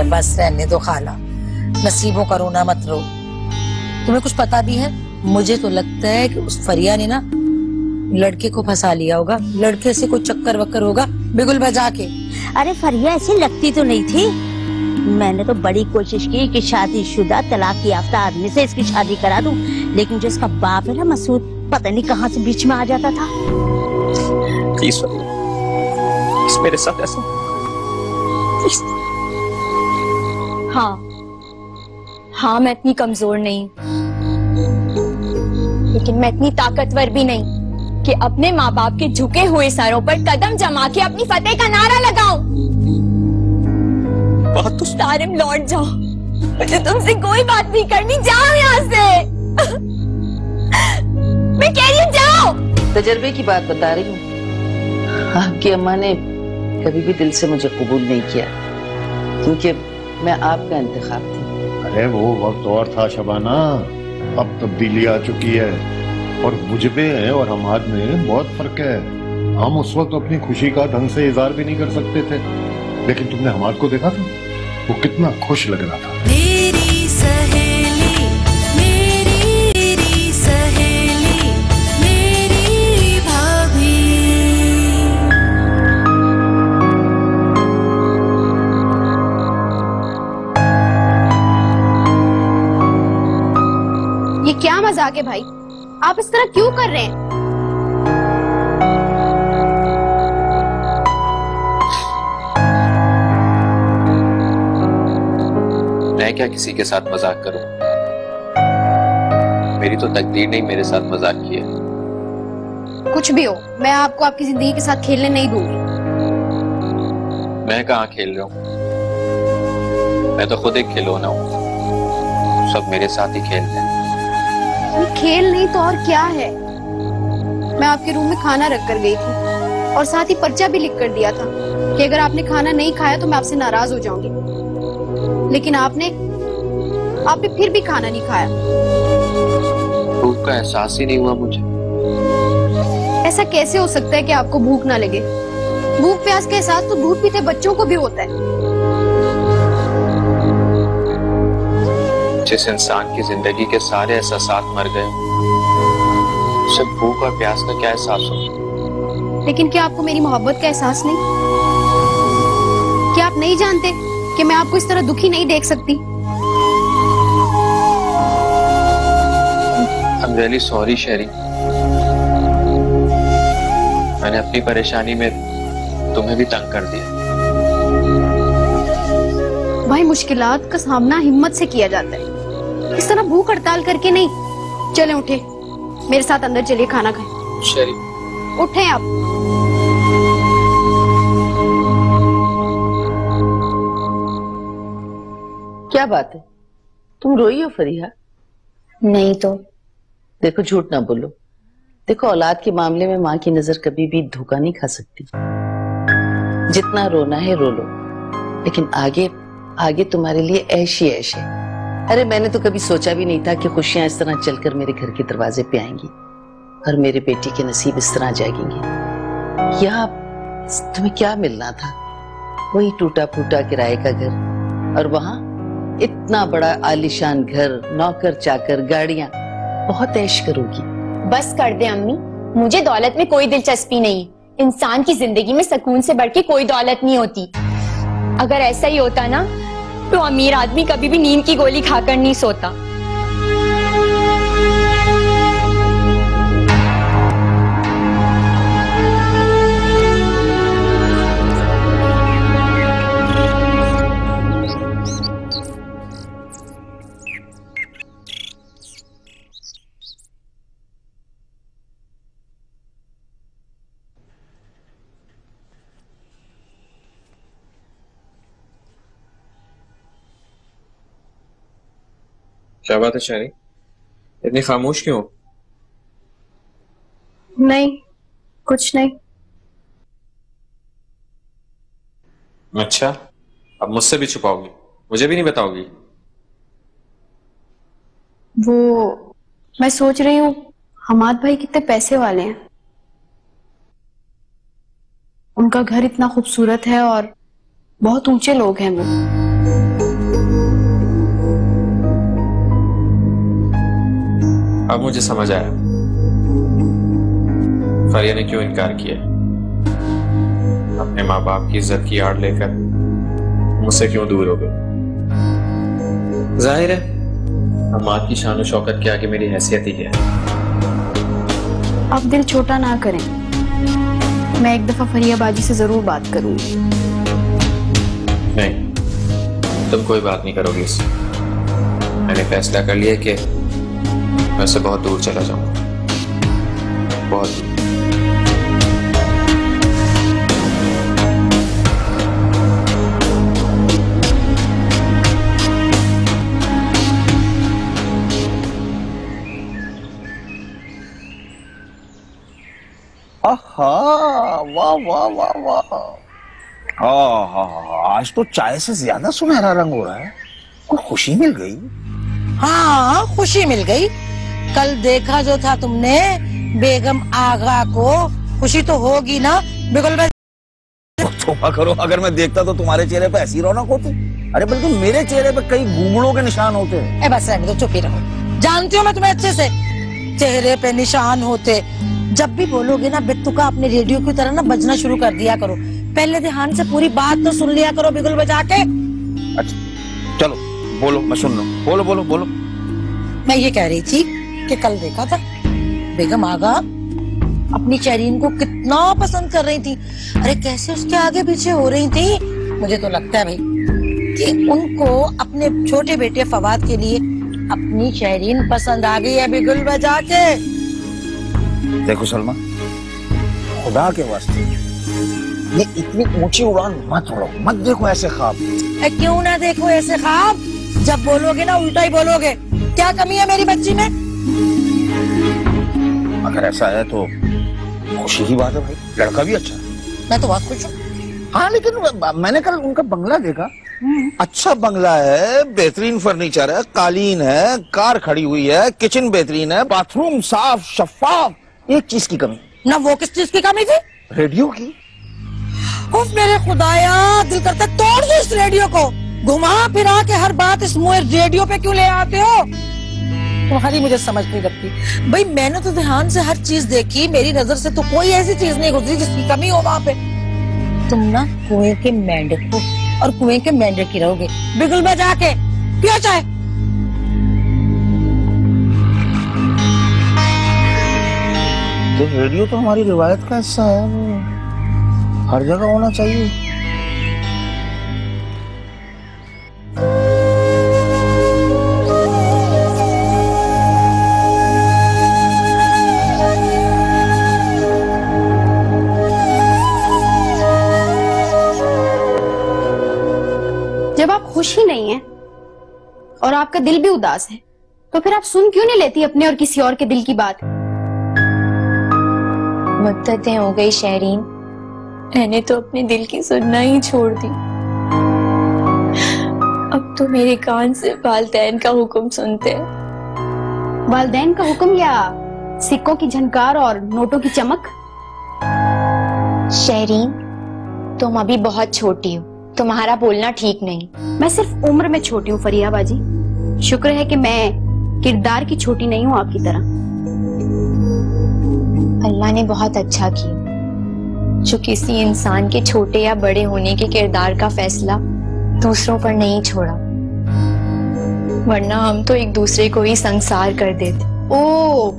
बस रहने दो खाला, नसीबों का रोना मत रो। तुम्हें कुछ पता भी है? मुझे तो लगता है कि उस फरिया ने ना लड़के को फंसा लिया होगा, लड़के से कोई चक्कर वक्कर होगा बिगुल बजा के। अरे फरिया ऐसी लगती तो नहीं थी। मैंने तो बड़ी कोशिश की कि शादीशुदा तलाक याफ्ता आदमी से इसकी शादी करा दूं, लेकिन जो इसका बाप है ना मसूद, पता नहीं कहाँ से बीच में आ जाता था। प्लीज मेरे साथ ऐसा प्लीज। हाँ मैं इतनी कमजोर नहीं, लेकिन मैं इतनी ताकतवर भी नहीं कि अपने माँ बाप के झुके हुए सरों पर कदम जमा के अपनी फतेह का नारा लगाऊं। तारिम लौट जाओ, मुझे तुमसे कोई बात नहीं करनी, जाओ यहाँ से। मैं कह रही हूँ जाओ। तजर्बे की बात बता रही हूँ। आपकी अम्मा ने कभी भी दिल से मुझे कबूल नहीं किया, क्योंकि मैं आपका इंतखाब थी। अरे वो वक्त और था शबाना, अब तब्दीली आ चुकी है और मुझ में और हमाद में बहुत फर्क है। हम उस वक्त अपनी खुशी का ढंग से इजहार भी नहीं कर सकते थे, लेकिन तुमने हमाद को देखा था, वो कितना खुश लग रहा था। मेरी सहेली, मेरी सहेली, मेरी भाभी। ये क्या मजाक है भाई? आप इस तरह क्यों कर रहे हैं? मैं क्या किसी के साथ मजाक करूं? मेरी तो तकदीर ने मेरे साथ मजाक किया। कुछ भी हो, मैं आपको आपकी जिंदगी के साथ खेलने नहीं दूंगी। मैं कहाँ खेल रहा हूँ? मैं तो खुद एक खिलौना हूँ, सब मेरे साथ ही खेलते हैं। ये खेल नहीं तो और क्या है? मैं आपके रूम में खाना रख कर गई थी और साथ ही पर्चा भी लिख कर दिया था कि अगर आपने खाना नहीं खाया तो मैं आपसे नाराज हो जाऊंगी, लेकिन आपने फिर भी खाना नहीं खाया। भूख का एहसास ही नहीं हुआ मुझे। ऐसा कैसे हो सकता है कि आपको भूख ना लगे? भूख प्यास का एहसास तो दूध पीते बच्चों को भी होता है। जिस इंसान की जिंदगी के सारे एहसास मर गए, उसे भूख और प्यास का क्या एहसास हो? लेकिन क्या आपको मेरी मोहब्बत का एहसास नहीं? क्या आप नहीं जानते कि मैं आपको इस तरह दुखी नहीं देख सकती? I'm really sorry शेरी, मैंने अपनी परेशानी में तुम्हें भी तंग कर दिया। भाई मुश्किलात का सामना हिम्मत से किया जाता है, इस तरह भूख हड़ताल करके नहीं। चले उठे, मेरे साथ अंदर चलिए, खाना खाएं। शेरी उठे आप। क्या बात है, तुम रोई हो फरीहा? नहीं तो। देखो झूठ ना बोलो। देखो औलाद के मामले में माँ की नजर कभी भी धोखा नहीं खा सकती। जितना रोना है रो लो, लेकिन आगे आगे तुम्हारे लिए ऐश ही ऐश है। अरे मैंने तो कभी सोचा भी नहीं था कि खुशियां इस तरह चलकर मेरे घर के दरवाजे पे आएंगी और मेरे बेटी के नसीब इस तरह जाएंगे। या तुम्हें क्या मिलना था? वही टूटा फूटा किराए का घर, और वहां इतना बड़ा आलीशान घर, नौकर चाकर, गाड़ियां। बहुत ऐश करोगी। बस कर दे अम्मी, मुझे दौलत में कोई दिलचस्पी नहीं। इंसान की जिंदगी में सुकून से बढ़ के कोई दौलत नहीं होती। अगर ऐसा ही होता ना तो अमीर आदमी कभी भी नींद की गोली खाकर नहीं सोता। क्या बात है शेरी, इतनी खामोश क्यों? नहीं, कुछ नहीं। अच्छा, अब मुझसे भी छुपाओगी? मुझे भी नहीं बताओगी? वो मैं सोच रही हूँ, हमाद भाई कितने पैसे वाले हैं। उनका घर इतना खूबसूरत है और बहुत ऊंचे लोग हैं वो। अब मुझे समझ आया फरिया ने क्यों इनकार किया, अपने माँ बाप की इज्जत की आड़ लेकर मुझसे क्यों दूर हो गई। जाहिर है अब माँ की शान और शौकत के आगे मेरी हैसियत ही क्या है। आप दिल छोटा ना करें, मैं एक दफा फरिया बाजी से जरूर बात करूंगी। नहीं, तुम कोई बात नहीं करोगी इससे। मैंने फैसला कर लिया कि मैं उससे बहुत दूर चला जाऊंगा, बहुत दूर। आहा, वाह वाह वाह वाह। आज तो चाय से ज्यादा सुनहरा रंग हो रहा है। कोई खुशी मिल गई? हाँ, खुशी मिल गई। कल देखा जो था तुमने बेगम आगा को, खुशी तो होगी ना बिगुल भाई। तोबा करो, अगर मैं देखता तो तुम्हारे चेहरे पे ऐसी रौनक होती। अरे बल्कि मेरे चेहरे पे कई घूंगड़ों के निशान होते हैं। बस रहने दो, चुप ही रहो। जानती हूँ मैं तुम्हें अच्छे से, चेहरे पे निशान होते। जब भी बोलोगे ना बिट्टू का अपने रेडियो की तरह ना बजना शुरू कर दिया करो। पहले ध्यान से पूरी बात तो सुन लिया करो बिगुल बजा के। अच्छा चलो बोलो, मैं सुन रहा हूँ। बोलो बोलो बोलो। मैं ये कह रही थी कि कल देखा था बेगम आगा अपनी शहरीन को कितना पसंद कर रही थी। अरे कैसे उसके आगे पीछे हो रही थी। मुझे तो लगता है भाई कि उनको अपने छोटे बेटे फवाद के लिए अपनी शहरीन पसंद आ गई है बिगुल बजा के। देखो सलमा, खुदा के वास्ते ये इतनी ऊंची उड़ान मत उड़ो, मत देखो ऐसे ख्वाब। क्यों ना देखो ऐसे ख्वाब, जब बोलोगे ना उल्टा ही बोलोगे। क्या कमी है मेरी बच्ची में? अगर ऐसा है तो खुशी की बात है भाई, लड़का भी अच्छा है। मैं तो बहुत खुश हूँ। हाँ लेकिन मैंने कल उनका बंगला देखा, अच्छा बंगला है, बेहतरीन फर्नीचर है, कालीन है, कार खड़ी हुई है, किचन बेहतरीन है, बाथरूम साफ शफाफ। एक चीज की कमी ना, वो किस चीज की कमी थी? रेडियो की। उफ मेरे खुदाया, दिल करता तोड़ दो इस रेडियो को। घुमा फिरा के हर बात इस मुँह रेडियो पे क्यों ले आते हो? तुम्हारी मुझे समझ नहीं लगती भाई। मैंने तो ध्यान से हर चीज देखी, मेरी नजर से तो कोई ऐसी चीज नहीं गुजरी जिसकी कमी हो वहाँ पे। तुम ना कुएं के मेंढक हो और कुएं के मेंढक ही रहोगे। बिगुल बजा के पियो चाय। तो रेडियो तो हमारी रिवायत का हिस्सा है, वो हर जगह होना चाहिए। जब आप खुश ही नहीं हैं और आपका दिल भी उदास है, तो फिर आप सुन क्यों नहीं लेती अपने और किसी और के दिल की बात? मुद्दतें हो गई शहरीन, मैंने तो अपने दिल की सुनना ही छोड़ दी। अब तो मेरे कान से वालदैन का हुक्म सुनते हैं। वालदैन का हुक्म या सिक्कों की झनकार और नोटों की चमक? शहरीन, तुम अभी बहुत छोटी हो, तुम्हारा बोलना ठीक नहीं। मैं सिर्फ उम्र में छोटी हूँ फरिया बाजी। शुक्र है कि मैं किरदार की छोटी नहीं हूँ आपकी तरह। अल्लाह ने बहुत अच्छा किया जो किसी इंसान के छोटे या बड़े होने के किरदार का फैसला दूसरों पर नहीं छोड़ा, वरना हम तो एक दूसरे को ही संसार कर देते। ओ,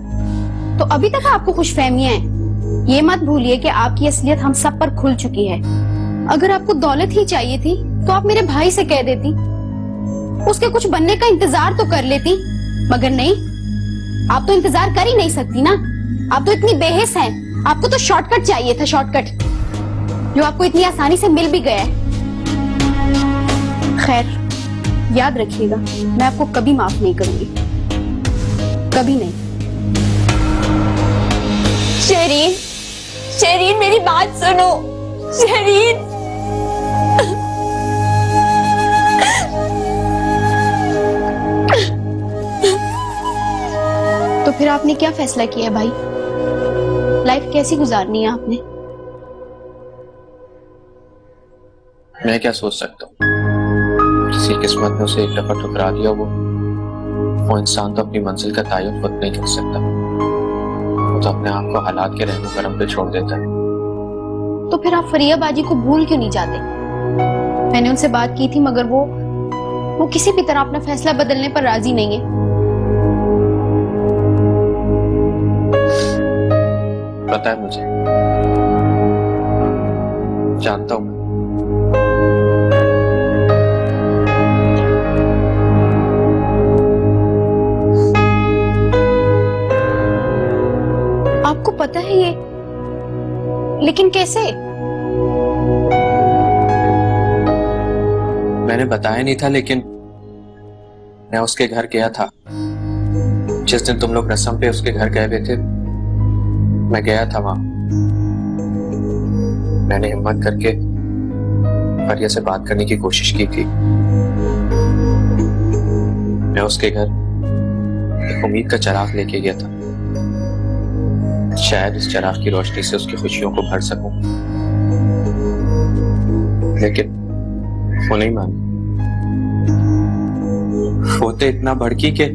तो अभी तक आपको खुशफहमियां हैं। ये मत भूलिए कि आपकी असलियत हम सब पर खुल चुकी है। अगर आपको दौलत ही चाहिए थी तो आप मेरे भाई से कह देती, उसके कुछ बनने का इंतजार तो कर लेती। मगर नहीं, आप तो इंतजार कर ही नहीं सकती ना। आप तो इतनी बेहिस हैं। आपको तो शॉर्टकट चाहिए था, शॉर्टकट, जो आपको इतनी आसानी से मिल भी गया है। खैर, याद रखिएगा, मैं आपको कभी माफ नहीं करूंगी, कभी नहीं। शहरीन, शहरीन मेरी बात सुनो। शहरीन, तो फिर आपने क्या फैसला किया भाई? लाइफ कैसी गुजारनी है आपने? मैं क्या सोच सकता हूँ, किसी किस्मत ने उसे एक दफा ठुकरा दिया, वो वो इंसान तो अपनी मंजिल का तयन खुद नहीं कर सकता, वो तो अपने आप को हालात के रहने करम पे छोड़ देता है। तो फिर आप फरिया बाजी को भूल क्यों नहीं जाते? मैंने उनसे बात की थी मगर वो किसी भी तरह अपना फैसला बदलने पर राजी नहीं है। पता है मुझे, जानता हूं। आपको पता है ये, लेकिन कैसे? मैंने बताया नहीं था, लेकिन मैं उसके घर गया था। जिस दिन तुम लोग रस्म पे उसके घर गए हुए थे, मैं गया था वहां। मैंने हिम्मत करके फरिया से बात करने की कोशिश की थी। मैं उसके घर एक उम्मीद का चिराग लेके गया था, शायद इस चिराग की रोशनी से उसकी खुशियों को भर सकूं, लेकिन वो नहीं मानी। वो तो इतना भड़की के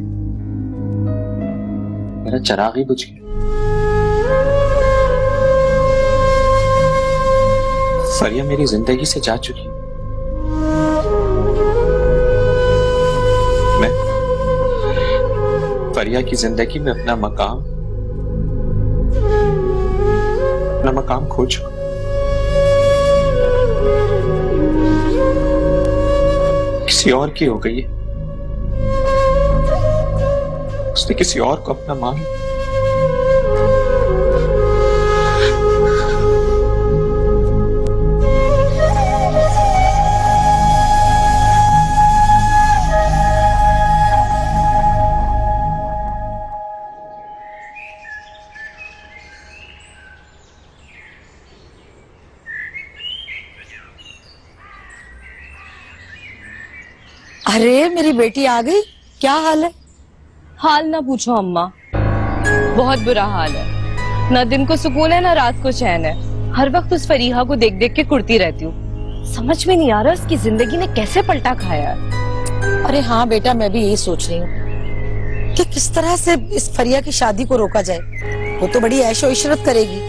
मेरा चिराग ही बुझ गया। फरिया मेरी जिंदगी से जा चुकी। मैं फरिया की जिंदगी में अपना मकाम खो चुका। किसी और की हो गई है, उसने किसी और को अपना मान लिया। अरे मेरी बेटी आ गई, क्या हाल है? हाल ना पूछो अम्मा, बहुत बुरा हाल है। ना दिन को सुकून है ना रात को चैन है। हर वक्त उस फरीहा को देख देख के कुड़ती रहती हूँ। समझ में नहीं आ रहा उसकी जिंदगी ने कैसे पलटा खाया है। अरे हाँ बेटा, मैं भी यही सोच रही हूँ कि किस तरह से इस फरिया की शादी को रोका जाए। वो तो बड़ी ऐशो इशरत करेगी,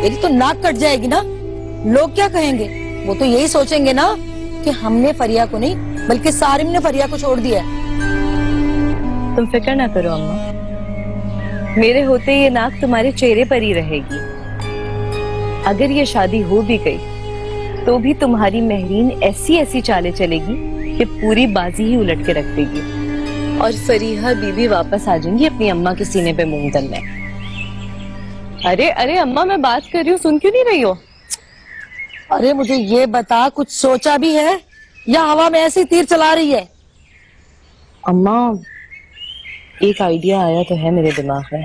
मेरी तो नाक कट जाएगी ना। लोग क्या कहेंगे? वो तो यही सोचेंगे ना कि हमने फरिया को नहीं बल्कि सारिम ने फरिया को छोड़ दिया। तुम फिक्र ना करो अम्मा, मेरे होते ये नाक तुम्हारे चेहरे पर ही रहेगी। अगर ये शादी हो भी गई तो भी तुम्हारी महरीन ऐसी ऐसी चालें चलेगी कि पूरी बाजी ही उलट के रख देगी और फरीहा बीबी वापस आ जाएंगी अपनी अम्मा के सीने पे मूंग दलने। अरे अरे अम्मा, मैं बात कर रही हूँ, सुन क्यों नहीं रही हो? अरे मुझे ये बता, कुछ सोचा भी है या हवा में ऐसे ही तीर चला रही है? अम्मा, एक आइडिया आया तो है मेरे दिमाग में,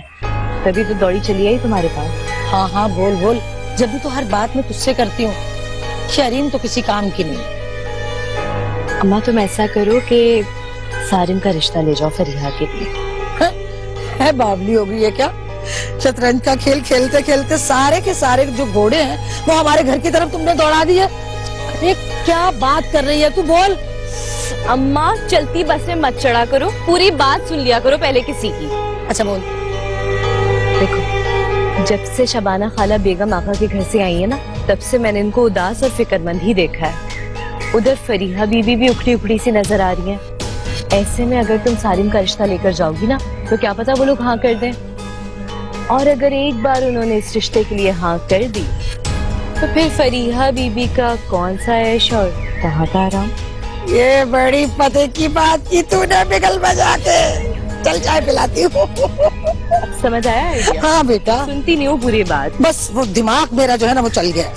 तभी तो दौड़ी चली आई तुम्हारे पास। हाँ हाँ बोल बोल, जब भी तो हर बात में तुझसे करती हूँ। शरीन तो किसी काम की नहीं। अम्मा तुम ऐसा करो कि सारिम का रिश्ता ले जाओ फरीहा के लिए। है बावली हो गई है क्या? शतरंज का खेल खेलते खेलते सारे के सारे जो घोड़े हैं वो हमारे घर की तरफ तुमने दौड़ा दिए। अरे क्या बात कर रही है तू, बोल। अम्मा चलती बस में मत चढ़ा करो, पूरी बात सुन लिया करो पहले किसी की। अच्छा बोल। देखो, जब से शबाना खाला बेगम आका के घर से आई है ना, तब से मैंने इनको उदास और फिक्रमंद ही देखा है। उधर फरीहा बीबी भी उखड़ी उखड़ी सी नजर आ रही है। ऐसे में अगर तुम सारिम का रिश्ता लेकर जाओगी ना, तो क्या पता वो लोग हाँ कर दें। और अगर एक बार उन्होंने इस रिश्ते के लिए हाँ कर दी तो फिर फरीहा बीबी का कौन सा ऐश और कहाँ का आराम। ये बड़ी पते की बात की तूने बिगल बजा के। चल चाय पिलाती हूँ। समझ आया आइडिया? हाँ बेटा, सुनती नहीं हूँ पूरी बात, बस वो दिमाग मेरा जो है ना वो चल गया।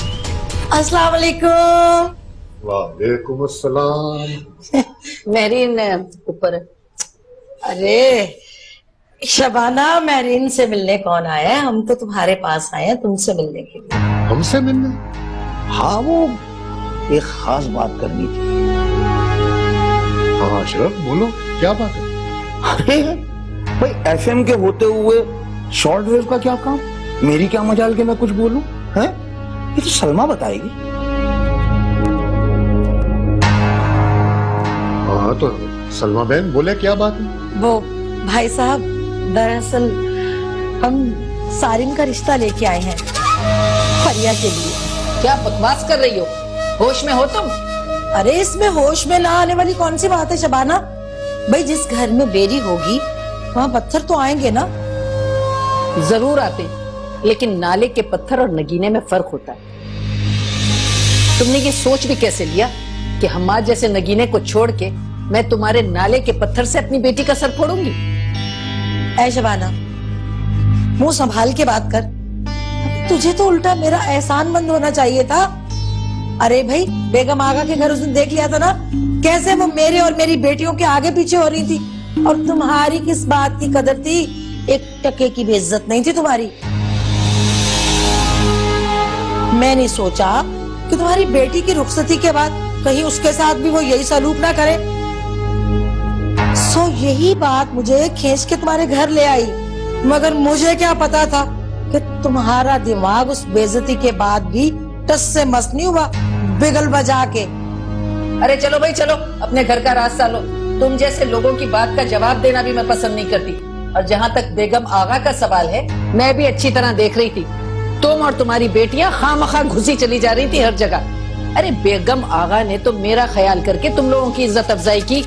अस्सलाम वालेकुम। वालेकुम अस्सलाम। मेरीन ऊपर है। अरे शबाना, मैरीन से मिलने कौन आया है? हम तो तुम्हारे पास आए हैं तुमसे मिलने के लिए। हमसे मिलने? हाँ, वो एक खास बात करनी थी। हाँ अशरफ, बोलो क्या बात है? अरे भाई, एफएम के होते हुए शॉर्ट वेव का क्या काम? मेरी क्या मजाल के मैं कुछ बोलूं? हैं? ये तो सलमा बताएगी। हाँ तो सलमा बहन बोले क्या बात है? वो भाई साहब, दरअसल हम सारिन का रिश्ता लेके आए हैं फरिया के लिए। क्या बकवास कर रही हो? होश में हो तुम? अरे इसमें होश में ना आने वाली कौन सी बात है शबाना? भाई जिस घर में बेरी होगी वहाँ पत्थर तो आएंगे ना। जरूर आते, लेकिन नाले के पत्थर और नगीने में फर्क होता है। तुमने ये सोच भी कैसे लिया कि हमारे जैसे नगीने को छोड़ के मैं तुम्हारे नाले के पत्थर से अपनी बेटी का सर फोड़ूंगी? ऐ शबाना, मुंह संभाल के बात कर। तुझे तो उल्टा मेरा एहसानमंद होना चाहिए था। अरे भाई, बेगम आगा के घर उस दिन देख लिया था ना, कैसे वो मेरे और मेरी बेटियों के आगे पीछे हो रही थी। और तुम्हारी किस बात की कदर थी? एक टके की भी इज्जत नहीं थी तुम्हारी। मैंने सोचा कि तुम्हारी बेटी की रुखसती के बाद कहीं उसके साथ भी वो यही सलूक ना करे। सो यही बात मुझे खींच के तुम्हारे घर ले आई। मगर मुझे क्या पता था कि तुम्हारा दिमाग उस बेइज्जती के बाद भी टस से मस नहीं हुआ, बिगल बजा के। अरे चलो भाई चलो, अपने घर का रास्ता लो। तुम जैसे लोगों की बात का जवाब देना भी मैं पसंद नहीं करती। और जहाँ तक बेगम आगा का सवाल है, मैं भी अच्छी तरह देख रही थी। तुम और तुम्हारी बेटियां खामखा घुसी चली जा रही थी हर जगह। अरे बेगम आगा ने तो मेरा ख्याल करके तुम लोगों की इज्जत अफजाई की,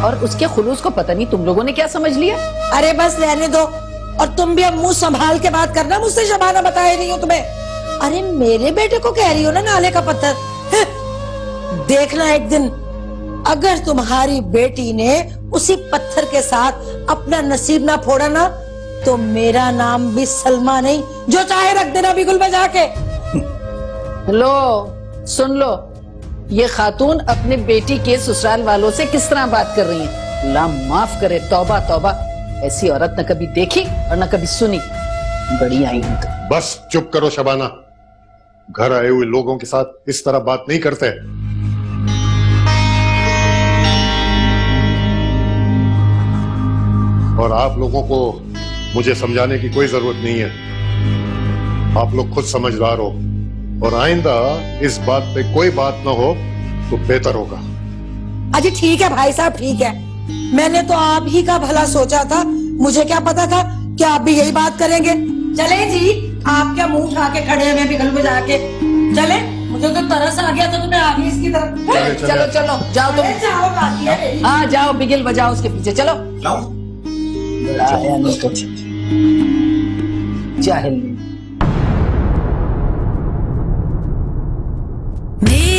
और उसके खुलूस को पता नहीं तुम लोगों ने क्या समझ लिया। अरे बस रहने दो, और तुम भी अब मुंह संभाल के बात करना। मुझसे शबाना बताए नहीं हो तुम्हें। अरे मेरे बेटे को कह रही हो ना नाले का पत्थर। देखना एक दिन अगर तुम्हारी बेटी ने उसी पत्थर के साथ अपना नसीब ना फोड़ा ना, तो मेरा नाम भी सलमा नहीं, जो चाहे रख देना बिगुल बजा के। लो सुन लो, ये खातून अपने बेटी के ससुराल वालों से किस तरह बात कर रही है। अल्लाह माफ करे, तौबा तौबा। ऐसी औरत न कभी देखी और न कभी सुनी। बड़ी आई हूं तो। बस चुप करो शबाना, घर आए हुए लोगों के साथ इस तरह बात नहीं करते। और आप लोगों को मुझे समझाने की कोई जरूरत नहीं है। आप लोग खुद समझदार हो, और आइंदा इस बात पे कोई बात ना हो तो बेहतर होगा। अजी ठीक है भाई साहब, ठीक है। मैंने तो आप ही का भला सोचा था। मुझे क्या पता था कि आप भी यही बात करेंगे। चले जी, आप क्या मुंह उठा के खड़े हुए बिगल बजा के? चले, मुझे तो तरस आ गया था तो मैं आ गई इसकी तरफ। चलो चलो जाओ तुम। जाओ बाकी है। हाँ जाओ, बिगिल बजाओ उसके पीछे। चलो जाहिल। मेरे